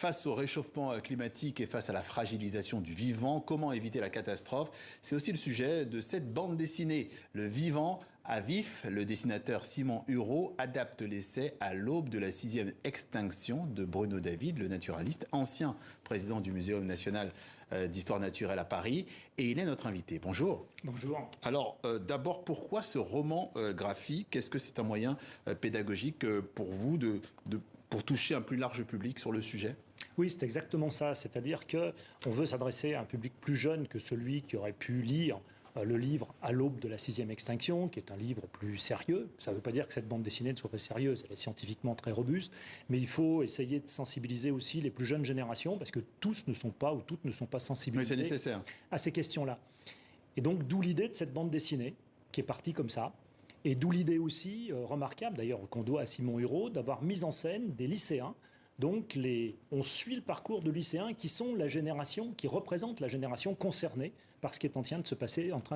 Face au réchauffement climatique et face à la fragilisation du vivant, comment éviter la catastrophe? C'est aussi le sujet de cette bande dessinée. Le vivant à vif, le dessinateur Simon Hureau adapte l'essai à l'aube de la 6e extinction de Bruno David, le naturaliste, ancien président du Muséum national d'histoire naturelle à Paris. Et il est notre invité. Bonjour. Bonjour. Alors, d'abord, pourquoi ce roman graphique? Est-ce que c'est un moyen pédagogique pour vous pour toucher un plus large public sur le sujet? Oui, c'est exactement ça. C'est-à-dire qu'on veut s'adresser à un public plus jeune que celui qui aurait pu lire le livre à l'aube de la 6e extinction, qui est un livre plus sérieux. Ça ne veut pas dire que cette bande dessinée ne soit pas sérieuse, elle est scientifiquement très robuste, mais il faut essayer de sensibiliser aussi les plus jeunes générations, parce que tous ne sont pas, ou toutes ne sont pas sensibilisés mais c'est nécessaire. À ces questions-là. Et donc, d'où l'idée de cette bande dessinée, qui est partie comme ça, et d'où l'idée aussi, remarquable d'ailleurs, qu'on doit à Simon Hureau, d'avoir mis en scène des lycéens. Donc, on suit le parcours de lycéens qui sont la génération, qui représente la génération concernée par ce qui est en train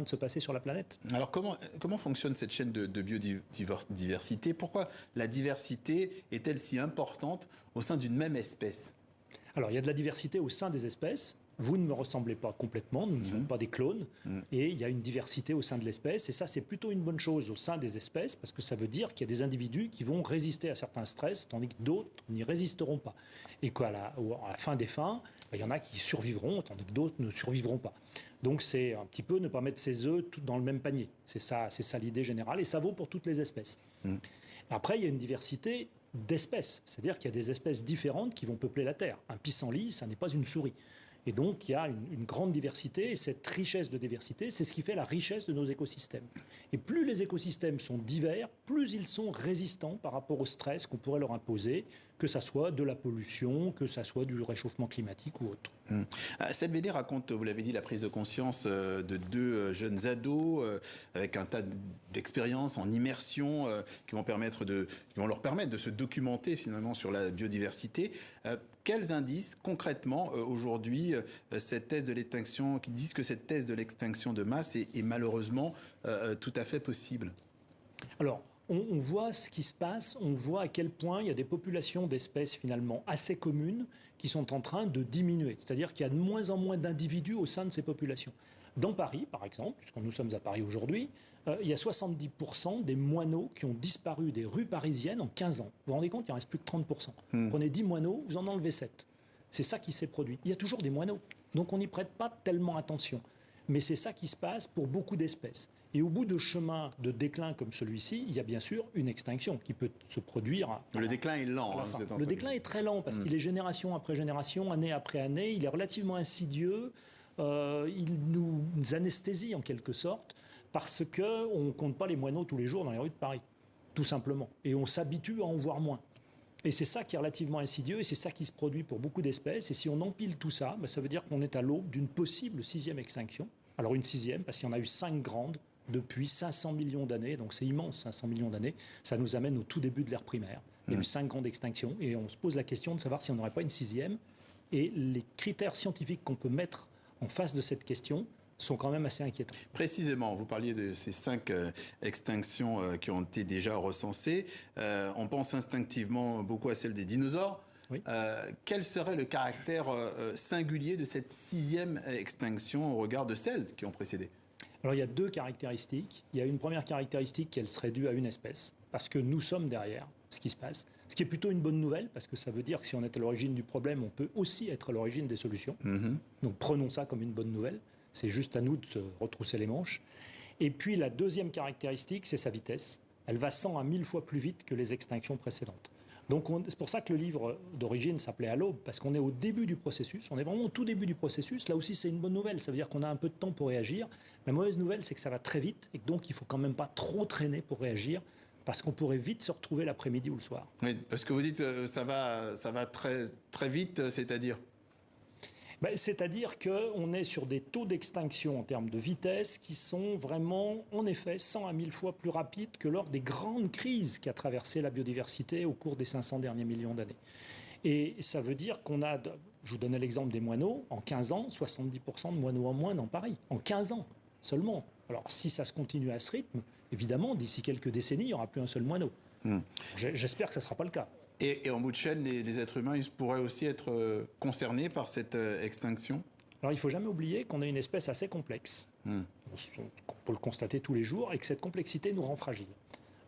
de se passer sur la planète. Alors, comment fonctionne cette chaîne de biodiversité? Pourquoi la diversité est-elle si importante au sein d'une même espèce? Alors, il y a de la diversité au sein des espèces. Vous ne me ressemblez pas complètement, nous ne sommes pas des clones, et il y a une diversité au sein de l'espèce, et ça c'est plutôt une bonne chose au sein des espèces, parce que ça veut dire qu'il y a des individus qui vont résister à certains stress, tandis que d'autres n'y résisteront pas. Et qu'à la fin des fins, il y en a qui survivront, tandis que d'autres ne survivront pas. Donc c'est un petit peu ne pas mettre ses œufs tout dans le même panier. C'est ça l'idée générale, et ça vaut pour toutes les espèces. Après, il y a une diversité d'espèces, c'est-à-dire qu'il y a des espèces différentes qui vont peupler la Terre. Un pissenlit, ça n'est pas une souris. Et donc, il y a une grande diversité, et cette richesse de diversité, c'est ce qui fait la richesse de nos écosystèmes. Et plus les écosystèmes sont divers, plus ils sont résistants par rapport au stress qu'on pourrait leur imposer, que ça soit de la pollution, que ça soit du réchauffement climatique ou autre. Cette BD raconte, vous l'avez dit, la prise de conscience de deux jeunes ados avec un tas d'expériences en immersion qui vont leur permettre de se documenter finalement sur la biodiversité. Quels indices concrètement aujourd'hui cette thèse de l'extinction, qui disent que cette thèse de l'extinction de masse est malheureusement tout à fait possible? Alors, on voit ce qui se passe, on voit à quel point il y a des populations d'espèces finalement assez communes qui sont en train de diminuer. C'est-à-dire qu'il y a de moins en moins d'individus au sein de ces populations. Dans Paris, par exemple, puisque nous sommes à Paris aujourd'hui, il y a 70% des moineaux qui ont disparu des rues parisiennes en 15 ans. Vous vous rendez compte, il en reste plus que 30%. Prenez 10 moineaux, vous en enlevez 7. C'est ça qui s'est produit. Il y a toujours des moineaux, donc on n'y prête pas tellement attention. Mais c'est ça qui se passe pour beaucoup d'espèces. Et au bout de chemins de déclin comme celui-ci, il y a bien sûr une extinction qui peut se produire. Le déclin est lent. Le déclin est très lent parce qu'il est génération après génération, année après année. Il est relativement insidieux. Il nous anesthésie en quelque sorte parce qu'on ne compte pas les moineaux tous les jours dans les rues de Paris, tout simplement. Et on s'habitue à en voir moins. Et c'est ça qui est relativement insidieux et c'est ça qui se produit pour beaucoup d'espèces. Et si on empile tout ça, ça veut dire qu'on est à l'aube d'une possible 6e extinction. Alors une 6e, parce qu'il y en a eu 5 grandes depuis 500 millions d'années, donc c'est immense, 500 millions d'années. Ça nous amène au tout début de l'ère primaire. Il y a eu 5 grandes extinctions et on se pose la question de savoir si on n'aurait pas une 6e. Et les critères scientifiques qu'on peut mettre en face de cette question sont quand même assez inquiétants. Précisément, vous parliez de ces 5 extinctions qui ont été déjà recensées. On pense instinctivement beaucoup à celle des dinosaures. Oui. Quel serait le caractère singulier de cette 6e extinction au regard de celles qui ont précédé? Alors il y a 2 caractéristiques. Il y a une première caractéristique qu'elle serait due à une espèce, parce que nous sommes derrière ce qui se passe. Ce qui est plutôt une bonne nouvelle, parce que ça veut dire que si on est à l'origine du problème, on peut aussi être à l'origine des solutions. Donc prenons ça comme une bonne nouvelle. C'est juste à nous de se retrousser les manches. Et puis la deuxième caractéristique, c'est sa vitesse. Elle va 100 à 1000 fois plus vite que les extinctions précédentes. Donc c'est pour ça que le livre d'origine s'appelait À l'aube, parce qu'on est au début du processus, on est vraiment au tout début du processus. Là aussi, c'est une bonne nouvelle, ça veut dire qu'on a un peu de temps pour réagir. La mauvaise nouvelle, c'est que ça va très vite, et que donc il ne faut quand même pas trop traîner pour réagir, parce qu'on pourrait vite se retrouver l'après-midi ou le soir. Oui, parce que vous dites ça va très, très vite, c'est-à-dire? C'est-à-dire qu'on est sur des taux d'extinction en termes de vitesse qui sont vraiment, en effet, 100 à 1000 fois plus rapides que lors des grandes crises qu'a traversé la biodiversité au cours des 500 derniers millions d'années. Et ça veut dire qu'on a, je vous donnais l'exemple des moineaux, en 15 ans, 70% de moineaux en moins dans Paris. En 15 ans seulement. Alors si ça se continue à ce rythme, évidemment, d'ici quelques décennies, il n'y aura plus un seul moineau. J'espère que ça ne sera pas le cas. Et en bout de chaîne, les êtres humains, ils pourraient aussi être concernés par cette extinction? Alors il ne faut jamais oublier qu'on est une espèce assez complexe. On peut le constater tous les jours et que cette complexité nous rend fragiles.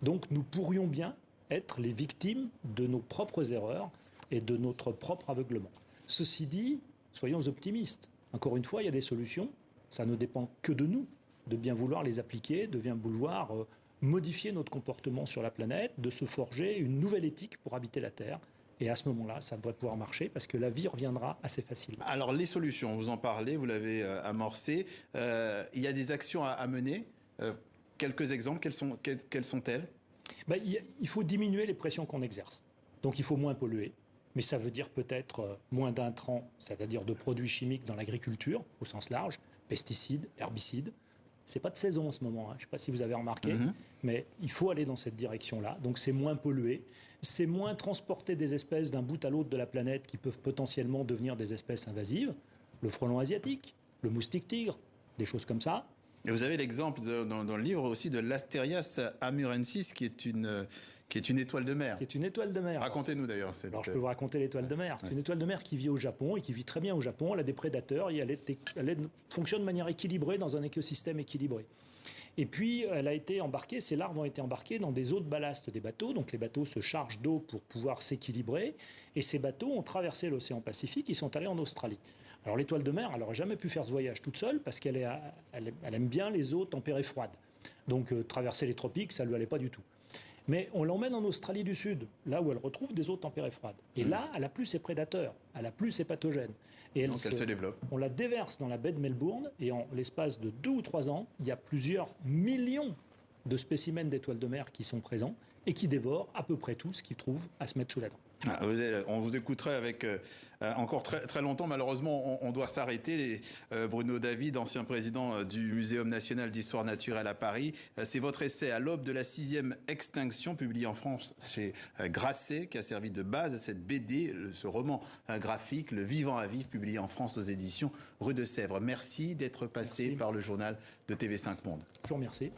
Donc nous pourrions bien être les victimes de nos propres erreurs et de notre propre aveuglement. Ceci dit, soyons optimistes. Encore une fois, il y a des solutions. Ça ne dépend que de nous, de bien vouloir les appliquer, de bien vouloir modifier notre comportement sur la planète, de se forger une nouvelle éthique pour habiter la Terre. Et à ce moment-là, ça devrait pouvoir marcher parce que la vie reviendra assez facilement. Alors les solutions, vous en parlez, vous l'avez amorcé. Il y a des actions à mener. Quelques exemples, quelles sont-elles? Il faut diminuer les pressions qu'on exerce. Donc il faut moins polluer. Mais ça veut dire peut-être moins d'intrants, c'est-à-dire de produits chimiques dans l'agriculture, au sens large, pesticides, herbicides. C'est pas de saison en ce moment, hein. Je ne sais pas si vous avez remarqué, mais il faut aller dans cette direction-là. Donc c'est moins polluer, c'est moins transporter des espèces d'un bout à l'autre de la planète qui peuvent potentiellement devenir des espèces invasives. Le frelon asiatique, le moustique tigre, des choses comme ça. Et vous avez l'exemple dans le livre aussi de l'Asterias amurensis, qui est une étoile de mer. Qui est une étoile de mer. Racontez-nous d'ailleurs cette... Alors je peux vous raconter l'étoile de mer. C'est une étoile de mer qui vit au Japon et qui vit très bien au Japon. Elle a des prédateurs et elle fonctionne de manière équilibrée dans un écosystème équilibré. Et puis elle a été embarquée, ses larves ont été embarquées dans des eaux de ballast des bateaux. Donc les bateaux se chargent d'eau pour pouvoir s'équilibrer. Et ces bateaux ont traversé l'océan Pacifique, ils sont allés en Australie. Alors l'étoile de mer, elle n'aurait jamais pu faire ce voyage toute seule parce qu'elle aime bien les eaux tempérées froides. Donc traverser les tropiques, ça ne lui allait pas du tout. Mais on l'emmène en Australie du Sud, là où elle retrouve des eaux tempérées froides. Et là, elle n'a plus ses prédateurs, elle n'a plus ses pathogènes. Et donc elle se développe. On la déverse dans la baie de Melbourne, et en l'espace de 2 ou 3 ans, il y a plusieurs millions de spécimens d'étoiles de mer qui sont présents et qui dévorent à peu près tout ce qu'ils trouvent à se mettre sous la dent. On vous écouterait avec encore très longtemps. Malheureusement, on doit s'arrêter. Bruno David, ancien président du Muséum national d'histoire naturelle à Paris. C'est votre essai à l'aube de la 6e extinction, publié en France chez Grasset, qui a servi de base à cette BD, ce roman graphique, Le Vivant à vivre, publié en France aux éditions Rue de Sèvres. Merci d'être passé par le journal de TV5 Monde. Je vous remercie.